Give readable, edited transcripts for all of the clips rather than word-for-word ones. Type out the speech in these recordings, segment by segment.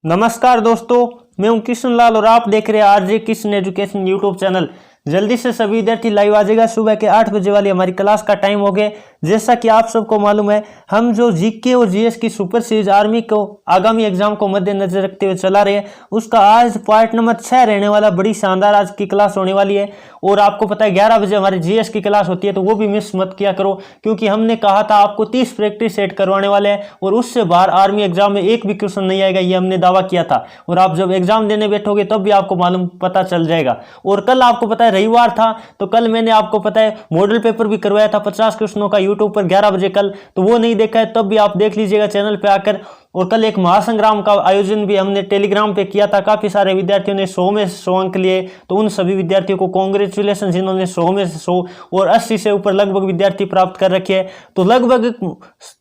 नमस्कार दोस्तों, मैं हूं किशन लाल और आप देख रहे हैं RJ Kishan education YouTube channel. जल्दी से सभी विद्यार्थी लाइव आ जाएगा। सुबह के 8 बजे वाली हमारी क्लास का टाइम हो गया। जैसा कि आप सबको मालूम है, हम जो जीके और जीएस की सुपर सीरीज आर्मी को आगामी एग्जाम को मद्देनजर रखते हुए चला रहे हैं, उसका आज पार्ट नंबर 6 रहने वाला। बड़ी शानदार आज की क्लास होने वाली है। और आपको पता है 11 बजे हमारी जीएस की क्लास होती है, तो वो भी मिस मत किया करो, क्योंकि हमने कहा था आपको 30 प्रैक्टिस सेट करवाने वाले हैं और उससे बाहर आर्मी एग्जाम में एक भी क्वेश्चन नहीं आएगा, ये हमने दावा किया था। और आप जब एग्जाम देने बैठोगे तब भी आपको मालूम पता चल जाएगा। और कल आपको पता है रविवार था, तो कल मैंने आपको पता है मॉडल पेपर भी करवाया था 50 क्वेश्चनों का यूट्यूब पर 11 बजे कल। तो वो नहीं देखा है तब भी आप देख लीजिएगा चैनल पे आकर। और कल एक महासंग्राम का आयोजन भी हमने टेलीग्राम पे किया था। काफी सारे विद्यार्थियों ने 100 में 100 अंक लिए, तो उन सभी विद्यार्थियों को कांग्रेचुलेशन जिन्होंने 100 में 100 और 80 से ऊपर लगभग विद्यार्थी प्राप्त कर रखे हैं। तो लगभग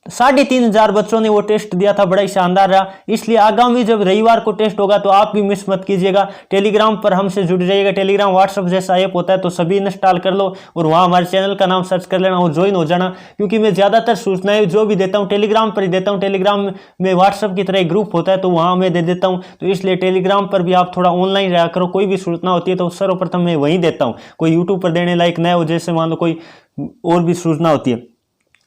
3500 बच्चों ने वो टेस्ट दिया था, बड़ा ही शानदार रहा। इसलिए आगामी जब रविवार को टेस्ट होगा तो आप भी मिस मत कीजिएगा। टेलीग्राम पर हमसे जुड़ जाइएगा। टेलीग्राम व्हाट्सएप जैसा ऐप होता है, तो सभी इंस्टॉल कर लो और वहाँ हमारे चैनल का नाम सर्च कर लेना और ज्वाइन हो जाना, क्योंकि मैं ज्यादातर सूचनाएं जो भी देता हूँ टेलीग्राम पर ही देता हूँ। टेलीग्राम में व्हाट्सएप की तरह एक ग्रुप होता है, तो वहां मैं दे देता हूं। तो इसलिए टेलीग्राम पर भी आप थोड़ा ऑनलाइन रहा करो। कोई भी सूचना होती है तो सर्वप्रथम मैं वहीं देता हूं, कोई यूट्यूब पर देने लायक न हो, जैसे मान लो कोई और भी सूचना होती है।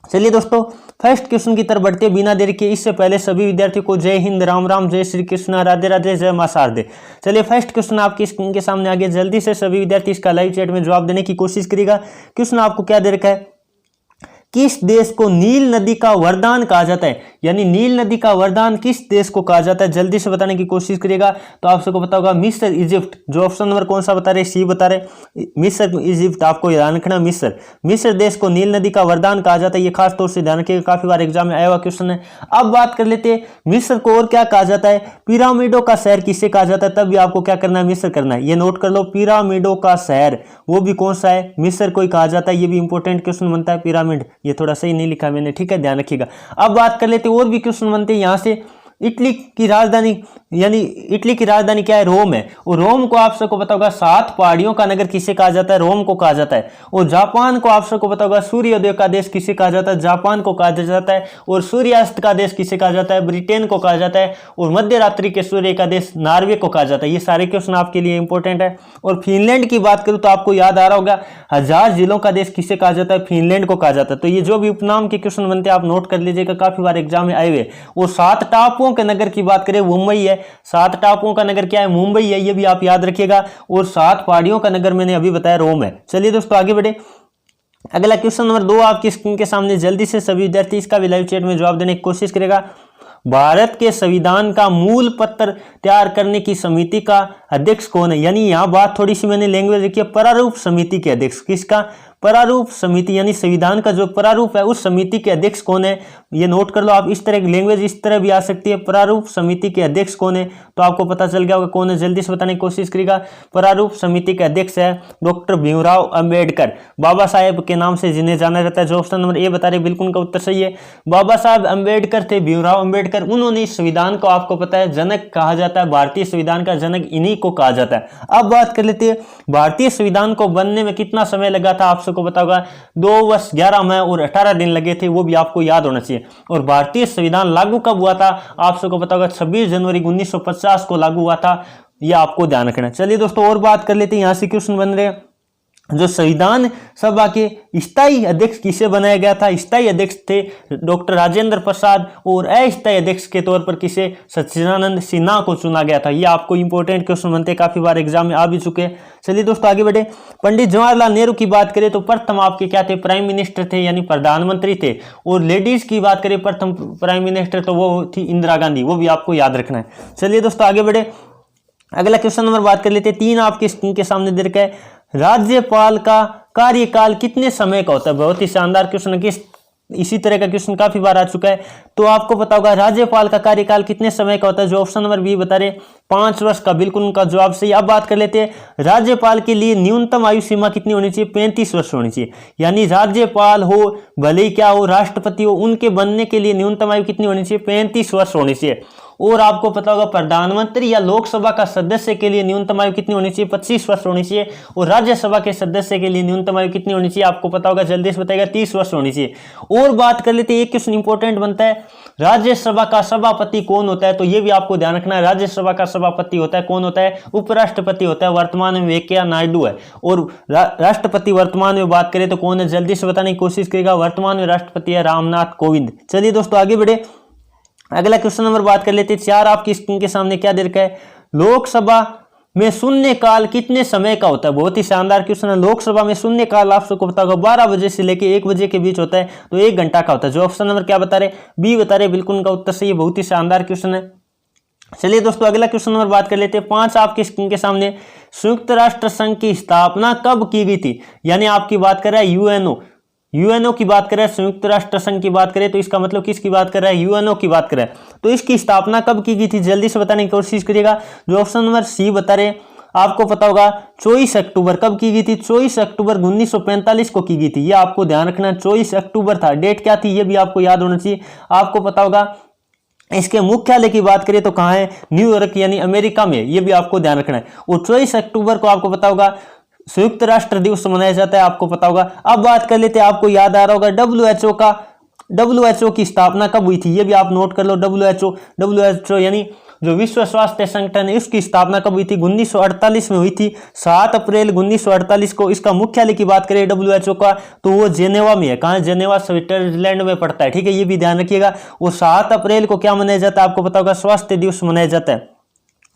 चलिए दोस्तों, फर्स्ट क्वेश्चन की तरफ बढ़ते बिना देरी के। इससे पहले सभी विद्यार्थियों को जय हिंद, राम राम, जय श्री कृष्ण, राधे राधे, जय मां शारदे। चलिए फर्स्ट क्वेश्चन आपकी स्क्रीन के सामने आ गया। जल्दी से सभी विद्यार्थी इसका लाइव चैट में जवाब देने की कोशिश करिएगा। क्वेश्चन आपको क्या दे रखा है, किस देश को नील नदी का वरदान कहा जाता है? यानी नील नदी का वरदान किस देश को कहा जाता है, जल्दी से बताने की कोशिश करिएगा। तो आप सबको पता होगा मिस्र, इजिप्ट। जो ऑप्शन नंबर कौन सा बता रहे, सी बता रहे, मिस्र इजिप्ट। आपको ध्यान रखना, मिस्र देश को नील नदी का वरदान कहा जाता है। ये खास तौर से ध्यान रखिएगा, काफी बार एग्जाम में आया हुआ क्वेश्चन है। अब बात कर लेते हैं मिस्र को और क्या कहा जाता है। पिरामिडों का शहर किसे कहा जाता है? तब भी आपको क्या करना है, मिस्र करना है। ये नोट कर लो, पिरामिडों का शहर, वो भी कौन सा है, मिस्र को ही कहा जाता है। ये भी इंपॉर्टेंट क्वेश्चन बनता है। पिरामिड ये थोड़ा सही नहीं लिखा मैंने, ठीक है, ध्यान रखिएगा। अब बात कर लेते और भी क्वेश्चन बनते हैं। यहां से इटली की राजधानी, यानी इटली की राजधानी क्या है, रोम है। और रोम को आप सबको पता होगा 7 पहाड़ियों का नगर किसे कहा जाता है, रोम को कहा जाता है। और जापान को आप सबको पता होगा सूर्योदय का देश किसे कहा जाता है, जापान को कहा जाता है। और सूर्यास्त का देश किसे कहा जाता है, ब्रिटेन को कहा जाता है। और मध्य रात्रि के सूर्य का देश नॉर्वे को कहा जाता है। ये सारे क्वेश्चन आपके लिए इंपॉर्टेंट है। और फिनलैंड की बात करूं तो आपको याद आ रहा होगा 1000 जिलों का देश किसे कहा जाता है, फिनलैंड को कहा जाता है। तो ये जो भी उपनाम के क्वेश्चन बनते हैं आप नोट कर लीजिएगा, काफी बार एग्जाम में आए हुए। और 7 टापुओं के नगर की बात करें, मुंबई है। 7 टापुओं का नगर क्या है, मुंबई है, ये भी आप याद रखिएगा। और 7 पहाड़ियों का नगर मैंने अभी बताया, रोम है। चलिए दोस्तों आगे बढ़े। अगला क्वेश्चन नंबर 2 आपकी स्क्रीन के सामने। जल्दी से सभी विद्यार्थी इसका भी लाइव चैट में जवाब देने की कोशिश करेगा। भारत के संविधान का मूल पत्र तैयार करने की समिति का अध्यक्ष कौन है? यानी यहां बात थोड़ी सी मैंने लैंग्वेज रखी है, प्रारूप समिति के अध्यक्ष। किसका? प्रारूप समिति, यानी संविधान का जो प्रारूप है उस समिति के अध्यक्ष कौन है, ये नोट कर लो आप। इस तरह की लैंग्वेज इस तरह भी आ सकती है, प्रारूप समिति के अध्यक्ष कौन है, तो आपको पता चल गया होगा कौन है। जल्दी से बताने की कोशिश करिएगा। प्रारूप समिति के अध्यक्ष है डॉक्टर भीमराव अंबेडकर, बाबा साहेब के नाम से जिन्हें जाना जाता है। जो ऑप्शन नंबर ए बता रहे बिल्कुल उनका उत्तर सही है। बाबा साहब अंबेडकर थे, भीमराव अंबेडकर। उन्होंने इस संविधान को आपको पता है जनक कहा जाता है, भारतीय संविधान का जनक इन्हीं को कहा जाता है। अब बात कर लेते हैं भारतीय संविधान को बनने में कितना समय लगा था, आप सबको पता होगा 2 वर्ष 11 माह और 18 दिन लगे थे, वो भी आपको याद होना चाहिए। और भारतीय संविधान लागू कब हुआ था, आप सबको पता होगा 26 जनवरी 1950 को लागू हुआ था, यह आपको ध्यान रखना है। चलिए दोस्तों और बात कर लेते हैं। यहां से क्वेश्चन बन रहे हैं, जो संविधान सभा के स्थायी अध्यक्ष किसे बनाया गया था? स्थायी अध्यक्ष थे डॉक्टर राजेंद्र प्रसाद और अस्थायी अध्यक्ष के तौर पर किसे, सच्चिदानंद सिन्हा को चुना गया था। ये आपको इंपॉर्टेंट क्वेश्चन बनते हैं, काफी बार एग्जाम में आ भी चुके हैं। चलिए दोस्तों आगे बढ़े। पंडित जवाहरलाल नेहरू की बात करें तो प्रथम आपके क्या थे, प्राइम मिनिस्टर थे, यानी प्रधानमंत्री थे। और लेडीज की बात करें प्रथम प्राइम मिनिस्टर तो वो थी इंदिरा गांधी, वो भी आपको याद रखना है। चलिए दोस्तों आगे बढ़े। अगला क्वेश्चन नंबर बात कर लेते हैं। 3 आपके स्क्रीन के सामने दे रखा है, राज्यपाल का कार्यकाल कितने समय का होता है? बहुत ही शानदार क्वेश्चन है, इसी तरह का क्वेश्चन काफी बार आ चुका है। तो आपको पता होगा राज्यपाल का कार्यकाल कितने समय का होता है। जो ऑप्शन नंबर बी बता रहे 5 वर्ष का, बिल्कुल उनका जवाब सही। अब बात कर लेते हैं राज्यपाल के लिए न्यूनतम आयु सीमा कितनी होनी चाहिए, 35 वर्ष होनी चाहिए। यानी राज्यपाल हो भले ही क्या हो, राष्ट्रपति हो, उनके बनने के लिए न्यूनतम आयु कितनी होनी चाहिए, 35 वर्ष होनी चाहिए। और आपको पता होगा प्रधानमंत्री या लोकसभा का सदस्य के लिए न्यूनतम आयु कितनी होनी चाहिए, 25 वर्ष होनी चाहिए। और राज्यसभा के सदस्य के लिए न्यूनतम आयु कितनी होनी चाहिए, आपको पता होगा, जल्दी से बताएगा, 30 वर्ष होनी चाहिए। और बात कर लेते हैं, एक क्वेश्चन इंपॉर्टेंट बनता है, राज्यसभा का सभापति कौन होता है, तो ये भी आपको ध्यान रखना है। राज्यसभा का सभापति होता है, कौन होता है, उपराष्ट्रपति होता है, वर्तमान में वेंकैया नायडू है। और राष्ट्रपति वर्तमान में बात करें तो कौन है, जल्दी से बताने की कोशिश करेगा, वर्तमान में राष्ट्रपति है रामनाथ कोविंद। चलिए दोस्तों आगे बढ़े, अगला क्वेश्चन नंबर बात कर लेते हैं। 4 आपकी स्क्रीन के सामने क्या दे रखा है, लोकसभा में शून्यकाल कितने समय का होता है। बहुत ही शानदार क्वेश्चन है। लोकसभा में शून्यकाल आप सबको पता होगा 12 बजे से लेकर 1 बजे के बीच होता है, तो 1 घंटा का होता है। जो ऑप्शन नंबर क्या बता रहे, बी बता रहे, बिल्कुल उनका उत्तर सही है। बहुत ही शानदार क्वेश्चन है। चलिए दोस्तों अगला क्वेश्चन नंबर बात कर लेते हैं। 5 आपकी स्क्रीन के सामने, संयुक्त राष्ट्र संघ की स्थापना कब की गई थी, यानी आपकी बात कर रहा है यूएनओ की बात करें, संयुक्त राष्ट्र संघ की बात करें तो इसका मतलब किसकी बात कर रहा है, यूएनओ की बात करें। तो इसकी स्थापना कब की गई थी, जल्दी से बताने की कोशिश करिएगा। जो ऑप्शन नंबर सी बता रहे, आपको पता होगा 24 अक्टूबर कब की गई थी, 24 अक्टूबर 1945 को की गई थी। ये आपको ध्यान रखना, 24 अक्टूबर था। डेट क्या थी ये भी आपको याद होना चाहिए। आपको पता होगा इसके मुख्यालय की बात करें तो कहाँ है, न्यूयॉर्क यानी अमेरिका में, ये भी आपको ध्यान रखना है। और 24 अक्टूबर को आपको पता होगा संयुक्त राष्ट्र दिवस मनाया जाता है, आपको पता होगा। अब बात कर लेते हैं, आपको याद आ रहा होगा डब्ल्यूएचओ की स्थापना कब हुई थी, ये भी आप नोट कर लो। डब्ल्यूएचओ यानी जो विश्व स्वास्थ्य संगठन है, उसकी स्थापना कब हुई थी, 1948 में हुई थी, 7 अप्रैल 1948 को। इसका मुख्यालय की बात करें डब्ल्यूएचओ का तो वो जेनेवा में है। कहाँ है, जेनेवा स्विट्जरलैंड में पड़ता है, ठीक है, ये भी ध्यान रखिएगा। और 7 अप्रैल को क्या मनाया जाता है, आपको पता होगा, स्वास्थ्य दिवस मनाया जाता है,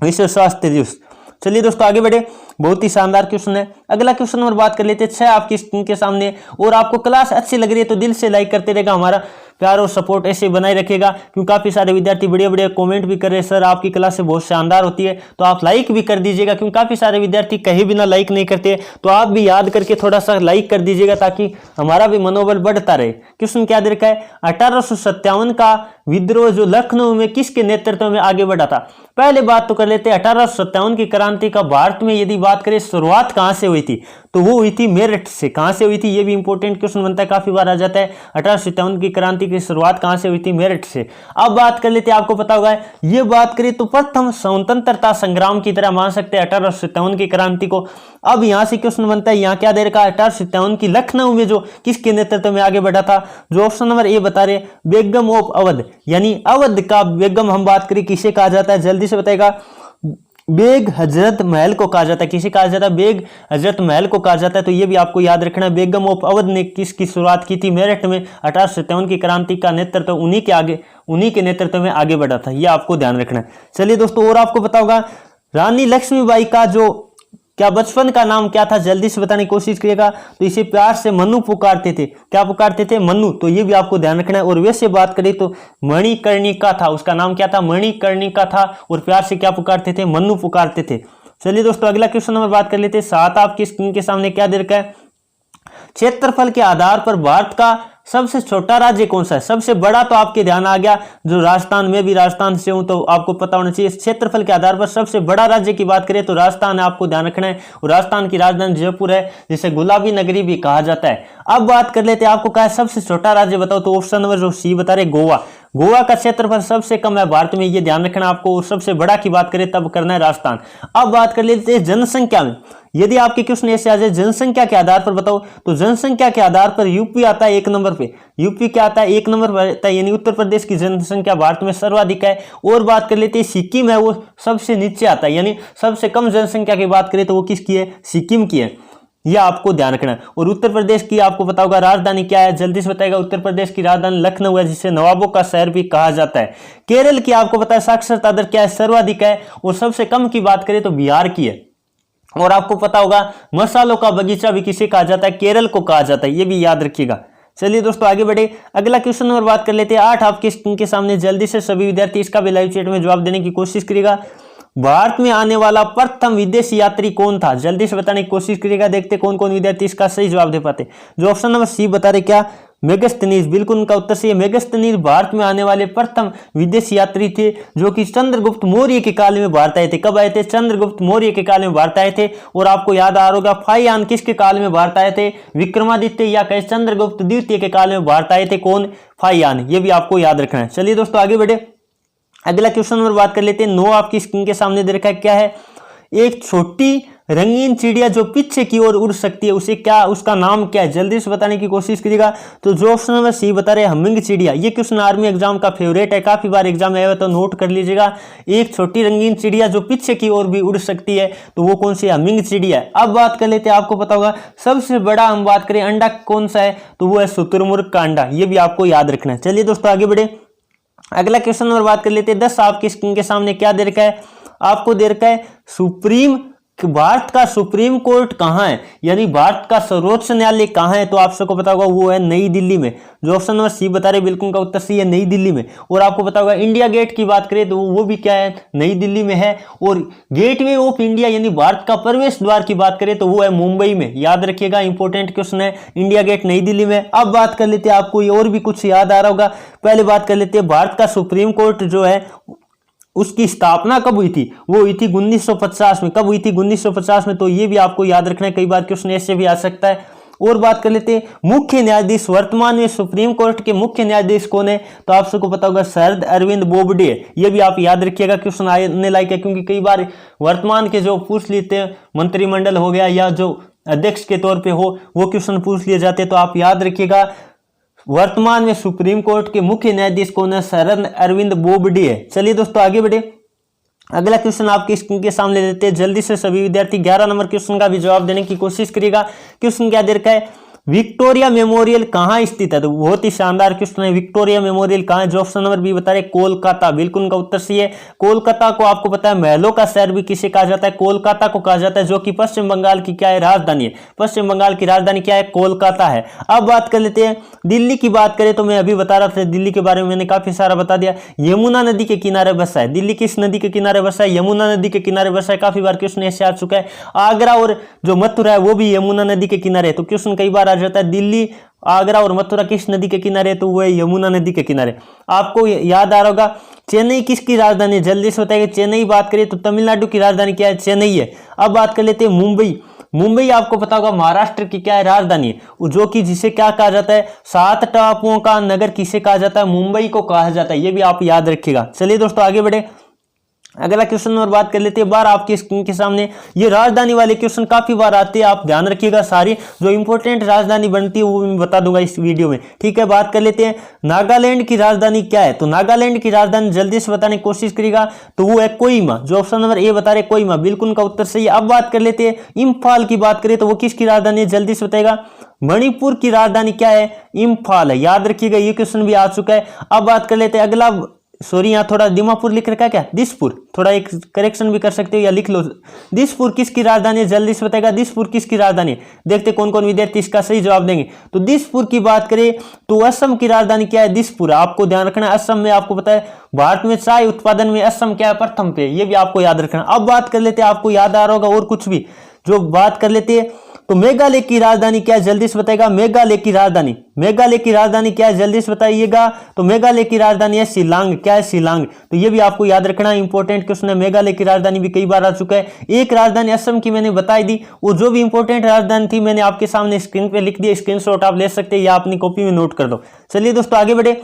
विश्व स्वास्थ्य दिवस। चलिए दोस्तों आगे बढ़े, बहुत ही शानदार क्वेश्चन है। अगला क्वेश्चन नंबर बात कर लेते हैं। 6 आपकी स्क्रीन के सामने, और आपको क्लास अच्छी लग रही है तो दिल से लाइक करते रहेगा, हमारा प्यार और सपोर्ट ऐसे बनाए रखेगा, क्योंकि काफी सारे विद्यार्थी बढ़िया बढ़िया कमेंट भी कर रहे हैं, सर आपकी क्लास से बहुत शानदार होती है, तो आप लाइक भी कर दीजिएगा, क्योंकि काफी सारे विद्यार्थी कहीं बिना लाइक नहीं करते, तो आप भी याद करके थोड़ा सा लाइक कर दीजिएगा ताकि हमारा भी मनोबल बढ़ता रहे। क्वेश्चन क्या दे रखा है, 1857 का विद्रोह जो लखनऊ में किसके नेतृत्व में आगे बढ़ा था। पहले बात तो कर लेते हैं, 1857 की क्रांति का भारत में यदि बात करें शुरुआत कहां से हुई थी, तो वो हुई थी मेरठ से। कहां से हुई थी, ये भी इंपॉर्टेंट क्वेश्चन बनता है, काफी बार आ जाता है। 1857 की क्रांति की शुरुआत कहां से हुई थी, मेरठ से। अब बात कर लेते हैं, आपको पता होगा, ये बात करें तो प्रथम स्वतंत्रता संग्राम की तरह मान सकते हैं 1857 की क्रांति को। अब यहां से क्वेश्चन बनता है, यहां क्या दे रखा है, 1857 की लखनऊ में जो किसके नेतृत्व में आगे बढ़ा था, जो ऑप्शन नंबर ए बता रहे, बेगम ऑफ अवध, यानी अवध का बेगम हम बात करें किसे कहा जाता है, जल्दी से बताएगा, बेग हजरत महल को कहा जाता है। किसे कहा जाता है, बेग हजरत महल को कहा जाता है। तो ये भी आपको याद रखना है, बेगम ऑफ अवध ने किसकी शुरुआत की थी, मेरठ में। 1857 की क्रांति का नेतृत्व उन्हीं के नेतृत्व में आगे बढ़ा था, ये आपको ध्यान रखना है। चलिए दोस्तों, और आपको पता होगा रानी लक्ष्मीबाई का जो क्या बचपन का नाम क्या था, जल्दी से बताने की कोशिश करिएगा। तो इसे प्यार से मन्नू पुकारते थे। क्या पुकारते थे, मन्नू। तो ये भी आपको ध्यान रखना है। और वैसे बात करें तो मणिकर्णिका था, उसका नाम क्या था, मणिकर्णिका था, और प्यार से क्या पुकारते थे, मन्नू पुकारते थे। चलिए दोस्तों अगला क्वेश्चन नंबर बात कर लेते हैं। 7 आपकी स्क्रीन के सामने क्या दे रखा है, क्षेत्रफल के आधार पर भारत का सबसे छोटा राज्य कौन सा है। सबसे बड़ा तो आपके ध्यान आ गया, जो राजस्थान, में भी राजस्थान से हूं तो आपको पता होना चाहिए। क्षेत्रफल के आधार पर सबसे बड़ा राज्य की बात करें तो राजस्थान है, आपको ध्यान रखना है। और राजस्थान की राजधानी जयपुर है, जिसे गुलाबी नगरी भी कहा जाता है। अब बात कर लेते हैं, आपको कहा सबसे छोटा राज्य बताओ, तो ऑप्शन नंबर जो सी बता रहे, गोवा। गोवा का क्षेत्रफल सबसे कम है भारत में, ये ध्यान रखना आपको। और सबसे बड़ा की बात करें तब करना है राजस्थान। अब बात कर लेते हैं जनसंख्या में, यदि आपके क्वेश्चन ऐसे आ जाए जनसंख्या के आधार पर बताओ, तो जनसंख्या के आधार पर यूपी आता है 1 नंबर पे। यूपी क्या आता है, 1 नंबर पर आता है, यानी उत्तर प्रदेश की जनसंख्या भारत में सर्वाधिक है। और बात कर लेते हैं सिक्किम है, वो सबसे नीचे आता है, यानी सबसे कम जनसंख्या की बात करें तो वो किसकी है, सिक्किम की है, यह आपको ध्यान रखना है। और उत्तर प्रदेश की आपको पता होगा राजधानी क्या है, जल्दी से बताएगा। उत्तर प्रदेश की राजधानी लखनऊ है, जिसे नवाबों का शहर भी कहा जाता है। केरल की आपको पता है साक्षरता दर क्या है, सर्वाधिक है। और सबसे कम की बात करें तो बिहार की है। और आपको पता होगा मसालों का बगीचा भी किसे कहा जाता है, केरल को कहा जाता है, ये भी याद रखिएगा। चलिए दोस्तों आगे बढ़े, अगला क्वेश्चन नंबर बात कर लेते हैं। 8 आपके स्क्रीन के सामने, जल्दी से सभी विद्यार्थी इसका भी लाइव चैट में जवाब देने की कोशिश करिएगा। भारत में आने वाला प्रथम विदेशी यात्री कौन था, जल्दी से बताने की कोशिश करिएगा। देखते कौन कौन विद्यार्थी इसका सही जवाब दे पाते। जो ऑप्शन नंबर सी बता रहे, क्या मेगस्थनीज, बिल्कुल उनका उत्तर सही है। मेगस्थनीज भारत में आने वाले प्रथम विदेशी यात्री थे, जो कि चंद्रगुप्त मौर्य के काल में भारत आए थे। कब आए थे, चंद्रगुप्त मौर्य के काल में भारत आए थे। और आपको याद आ रहा होगा फाहियान किसके काल में भारत आए थे, विक्रमादित्य या कहे चंद्रगुप्त द्वितीय के काल में भारत आए थे। कौन, फाहियान, ये भी आपको याद रखना है। चलिए दोस्तों आगे बढ़े, अगला क्वेश्चन नंबर बात कर लेते हैं। 9 आपकी स्क्रीन के सामने दे रखा है, क्या है? एक छोटी रंगीन चिड़िया जो पीछे की ओर उड़ सकती है, उसे क्या, उसका नाम क्या है? जल्दी से बताने की कोशिश करिएगा। तो जो ऑप्शन नंबर सी बता रहे हैं हमिंग चिड़िया। ये क्वेश्चन आर्मी एग्जाम का फेवरेट है, काफी बार एग्जाम में आया हुआ, तो नोट कर लीजिएगा। एक छोटी रंगीन चिड़िया जो पीछे की ओर भी उड़ सकती है, तो वो कौन सी हमिंग चिड़िया है। अब बात कर लेते हैं, आपको पता होगा सबसे बड़ा हम बात करें अंडा कौन सा है, तो वो है शुतुरमुर्ग का अंडा। ये भी आपको याद रखना है। चलिए दोस्तों आगे बढ़े, अगला क्वेश्चन नंबर बात कर लेते हैं। 10 आपकी स्क्रीन के सामने क्या दे रखा है? आपको दे रखा है भारत का सुप्रीम कोर्ट कहाँ है, यानी भारत का सर्वोच्च न्यायालय कहाँ है? तो आप सबको पता होगा वो है नई दिल्ली में। जो ऑप्शन नंबर सी बता रहे बिल्कुल का उत्तर सी है, नई दिल्ली में। और आपको पता होगा इंडिया गेट की बात करें तो वो भी क्या है, नई दिल्ली में है। और गेटवे ऑफ इंडिया यानी भारत का प्रवेश द्वार की बात करें तो वो है मुंबई में। याद रखिएगा, इंपॉर्टेंट क्वेश्चन है, इंडिया गेट नई दिल्ली में। अब बात कर लेते हैं, आपको ये और भी कुछ याद आ रहा होगा। पहले बात कर लेते हैं, भारत का सुप्रीम कोर्ट जो है उसकी स्थापना कब हुई थी? वो हुई थी 1950 में। कब हुई थी? 1950 में। तो ये भी आपको याद रखना है, कई बार क्वेश्चन ऐसे भी आ सकता है। और बात कर लेते हैं, मुख्य न्यायाधीश वर्तमान में सुप्रीम कोर्ट के मुख्य न्यायाधीश कौन है? तो आप सबको पता होगा शरद अरविंद बोबडे। ये भी आप याद रखिएगा, क्वेश्चन आने लायक है, क्योंकि कई बार वर्तमान के जो पूछ लेते हैं, मंत्रिमंडल हो गया या जो अध्यक्ष के तौर पर हो, वो क्वेश्चन पूछ लिए जाते हैं। तो आप याद रखिएगा, वर्तमान में सुप्रीम कोर्ट के मुख्य न्यायाधीश कौन है? शरद अरविंद बोबडे है। चलिए दोस्तों आगे बढ़े, अगला क्वेश्चन आपकी स्क्रीन के सामने देते हैं। जल्दी से सभी विद्यार्थी 11 नंबर क्वेश्चन का भी जवाब देने की कोशिश करिएगा। क्वेश्चन क्या दे रखा है? विक्टोरिया मेमोरियल कहाँ स्थित है? तो बहुत ही शानदार क्वेश्चन है, विक्टोरिया मेमोरियल कहाँ है? जो ऑप्शन नंबर बी बता रहे कोलकाता। बिल्कुल उनका उत्तर सही है। कोलकाता को आपको पता है महलों का शहर भी किसे कहा जाता है? कोलकाता को कहा जाता है, जो कि पश्चिम बंगाल की क्या है, राजधानी है। पश्चिम बंगाल की राजधानी क्या है? कोलकाता है। अब बात कर लेते हैं दिल्ली की। बात करें तो मैं अभी बता रहा था दिल्ली के बारे में, मैंने काफी सारा बता दिया। यमुना नदी के किनारे बसा है। दिल्ली किस नदी के किनारे बसा है? यमुना नदी के किनारे बसा है। काफी बार क्वेश्चन ऐसे आ चुका है। आगरा और जो मथुरा है वो भी यमुना नदी के किनारे है। तो क्वेश्चन कई बार आ जाता है, दिल्ली, आगरा और मथुरा किस नदी के किनारे है? तो वो है यमुना नदी के किनारे। आपको याद आ रहा होगा चेन्नई किसकी राजधानी है? जल्दी से बताइए। चेन्नई बात करें तो तमिलनाडु की राजधानी क्या है? चेन्नई है। अब बात कर लेते हैं मुंबई। मुंबई आपको पता होगा महाराष्ट्र की क्या है, राजधानी है, जो कि जिसे क्या कहा जाता है? 7 टापुओं का नगर किसे कहा जाता है? मुंबई को कहा जाता है। ये भी आप याद रखिएगा। चलिए दोस्तों आगे बढ़े, अगला क्वेश्चन नंबर बात कर लेते हैं। बार आपकी स्क्रीन के सामने ये राजधानी वाले क्वेश्चन काफी बार आते हैं, आप ध्यान रखिएगा। सारी जो इंपॉर्टेंट राजधानी बनती है वो मैं बता दूंगा इस वीडियो में, ठीक है। बात कर लेते हैं, नागालैंड की राजधानी क्या है? तो नागालैंड की राजधानी जल्दी से बताने की कोशिश करिएगा, तो वो है कोहिमा। जो ऑप्शन नंबर ए बता रहे कोहिमा, बिल्कुल उनका उत्तर सही है। अब बात कर लेते हैं इम्फाल की। बात करें तो वो किसकी राजधानी है? जल्दी से बताएगा। मणिपुर की राजधानी क्या है? इम्फाल है। याद रखिएगा, ये क्वेश्चन भी आ चुका है। अब बात कर लेते हैं अगला, सॉरी यहाँ थोड़ा दिमापुर लिख रखा है क्या? दिसपुर, थोड़ा एक करेक्शन भी कर सकते हो या लिख लो। दिसपुर किसकी राजधानी है? जल्दी से बताएगा, दिसपुर किसकी राजधानी है? देखते कौन कौन विद्यार्थी इसका सही जवाब देंगे। तो दिसपुर की बात करें तो असम की राजधानी क्या है? दिसपुर। आपको ध्यान रखना है, असम में आपको पता है भारत में चाय उत्पादन में असम क्या है? प्रथम पे। ये भी आपको याद रखना। अब बात कर लेते हैं, आपको याद आ रहा होगा और कुछ भी जो बात कर लेते हैं, तो मेघालय की राजधानी क्या है? जल्दी से बताएगा। मेघालय की राजधानी, मेघालय की राजधानी क्या है? जल्दी से बताइएगा। तो मेघालय की राजधानी है शिलांग। क्या है? शिलांग। तो ये भी आपको याद रखना, इंपॉर्टेंट क्वेश्चन है। मेघालय की राजधानी भी कई बार आ चुका है। एक राजधानी असम की मैंने बताई दी, वो जो भी इंपॉर्टेंट राजधानी थी मैंने आपके सामने स्क्रीन पे लिख दिया, स्क्रीनशॉट आप ले सकते हैं या अपनी कॉपी में नोट कर दो। चलिए दोस्तों आगे बढ़े,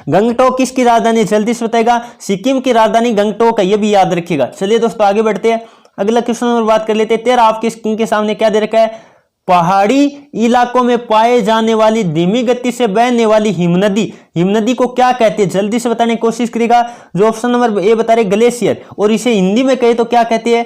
गंगटोक किसकी राजधानी है? जल्दी से बताएगा। सिक्किम की राजधानी गंगटोक है, ये भी याद रखिएगा। चलिए दोस्तों आगे बढ़ते हैं, अगला क्वेश्चन और बात कर लेते हैं। 13 आपकी स्क्रीन के सामने क्या दे रखा है? पहाड़ी इलाकों में पाए जाने वाली धीमी गति से बहने वाली हिमनदी, हिमनदी को क्या कहते हैं? जल्दी से बताने की कोशिश करिएगा। जो ऑप्शन नंबर ए बता रहे ग्लेशियर, और इसे हिंदी में कहे तो क्या कहते हैं?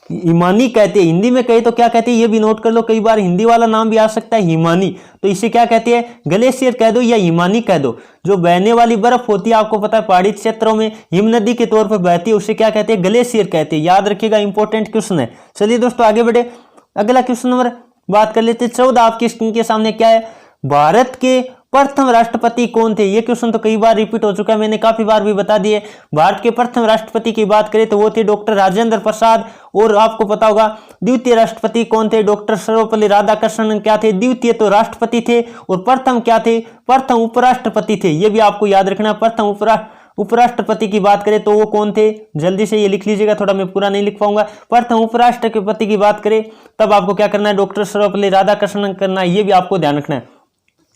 हिमानी कहते हैं। हिंदी में कहे तो क्या कहते हैं? ये भी नोट कर लो, कई बार हिंदी वाला नाम भी आ सकता है हिमानी। तो इसे क्या कहते हैं? ग्लेशियर कह दो या हिमानी कह दो। जो बहने वाली बर्फ होती है, आपको पता है पहाड़ी क्षेत्रों में हिमनदी के तौर पर बहती है, उसे क्या कहते हैं? ग्लेशियर कहते हैं। याद रखिएगा, इंपॉर्टेंट क्वेश्चन है। चलिए दोस्तों आगे बढ़े, अगला क्वेश्चन नंबर बात कर लेते हैं। 14 आपकी स्क्रीन के सामने क्या है? भारत के प्रथम राष्ट्रपति कौन थे? ये क्वेश्चन तो कई बार रिपीट हो चुका है, मैंने काफी बार भी बता दिए। भारत के प्रथम राष्ट्रपति की बात करें तो वो थे डॉक्टर राजेंद्र प्रसाद। और आपको पता होगा द्वितीय राष्ट्रपति कौन थे? डॉक्टर सर्वपल्ली राधाकृष्णन क्या थे? द्वितीय तो राष्ट्रपति थे। और प्रथम क्या थे? प्रथम उपराष्ट्रपति थे। ये भी आपको याद रखना। प्रथम उपराष्ट्रपति की बात करें तो वो कौन थे? जल्दी से ये लिख लीजिएगा, थोड़ा मैं पूरा नहीं लिख पाऊंगा। प्रथम उपराष्ट्रपति की बात करें तब आपको क्या करना है? डॉक्टर सर्वपल्ली राधाकृष्णन करना है। ये भी आपको ध्यान रखना है।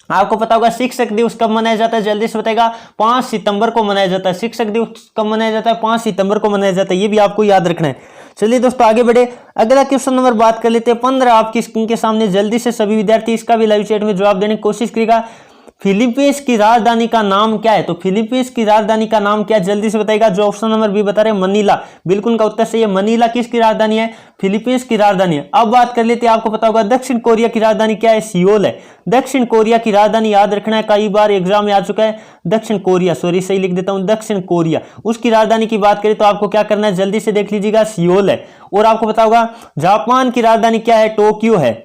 आपको पता होगा शिक्षक दिवस कब मनाया जाता है, जल्दी से बताएगा। 5 सितंबर को मनाया जाता है। शिक्षक दिवस कब मनाया जाता है? 5 सितंबर को मनाया जाता है। ये भी आपको याद रखना है। चलिए दोस्तों आगे बढ़े, अगला क्वेश्चन नंबर बात कर लेते हैं। 15 आपकी स्क्रीन के सामने, जल्दी से सभी विद्यार्थी इसका भी लाइव चैट में जवाब देने की कोशिश करेगा। फिलीपींस की राजधानी का नाम क्या है? तो फिलीपींस की राजधानी का नाम क्या है, जल्दी से बताएगा। जो ऑप्शन नंबर बी बता रहे हैं मनीला, बिल्कुल का उत्तर सही है। मनीला किसकी राजधानी है? फिलीपींस की राजधानी है। अब बात कर लेते हैं, आपको पता होगा दक्षिण कोरिया की राजधानी क्या है? सियोल है। दक्षिण कोरिया की राजधानी याद रखना है, कई बार एग्जाम में आ चुका है। दक्षिण कोरिया, सॉरी सही लिख देता हूं, दक्षिण कोरिया। उसकी राजधानी की बात करें तो आपको क्या करना है, जल्दी से देख लीजिएगा, सियोल है। और आपको पता होगा जापान की राजधानी क्या है? टोक्यो है।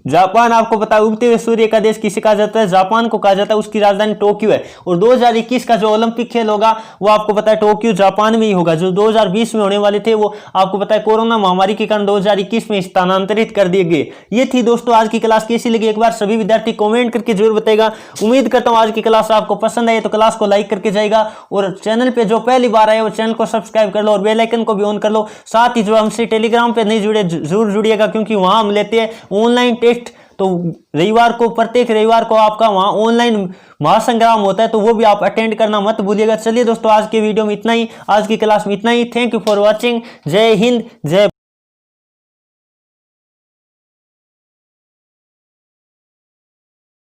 जापान आपको पता है उगते हुए सूर्य का देश किसे कहा जाता है? जापान को कहा जाता है। उसकी राजधानी टोक्यो है। और 2021 का जो ओलंपिक खेल होगा वो आपको पता है टोक्यो जापान में ही होगा। जो 2020 में होने वाले थे वो आपको पता है कोरोना महामारी के कारण 2021 में स्थानांतरित कर दिए गए। ये थी दोस्तों आज की क्लास, कैसी लगी एक बार सभी विद्यार्थी कॉमेंट करके जरूर बताएगा। उम्मीद करता हूं आज की क्लास आपको पसंद आई तो क्लास को लाइक करके जाएगा, और चैनल पे जो पहली बार आए वो चैनल को सब्सक्राइब कर लो और बेल आइकन को भी ऑन कर लो। साथ ही जो हमसे टेलीग्राम पे नहीं जुड़े जरूर जुड़िएगा, क्योंकि वहां हम लेते हैं ऑनलाइन टेस्ट। तो रविवार को, प्रत्येक रविवार को आपका वहां ऑनलाइन महासंग्राम होता है, तो वो भी आप अटेंड करना मत भूलिएगा। चलिए दोस्तों आज के वीडियो में इतना ही, आज की क्लास में इतना ही। Thank you for watching. Jai Hind, जय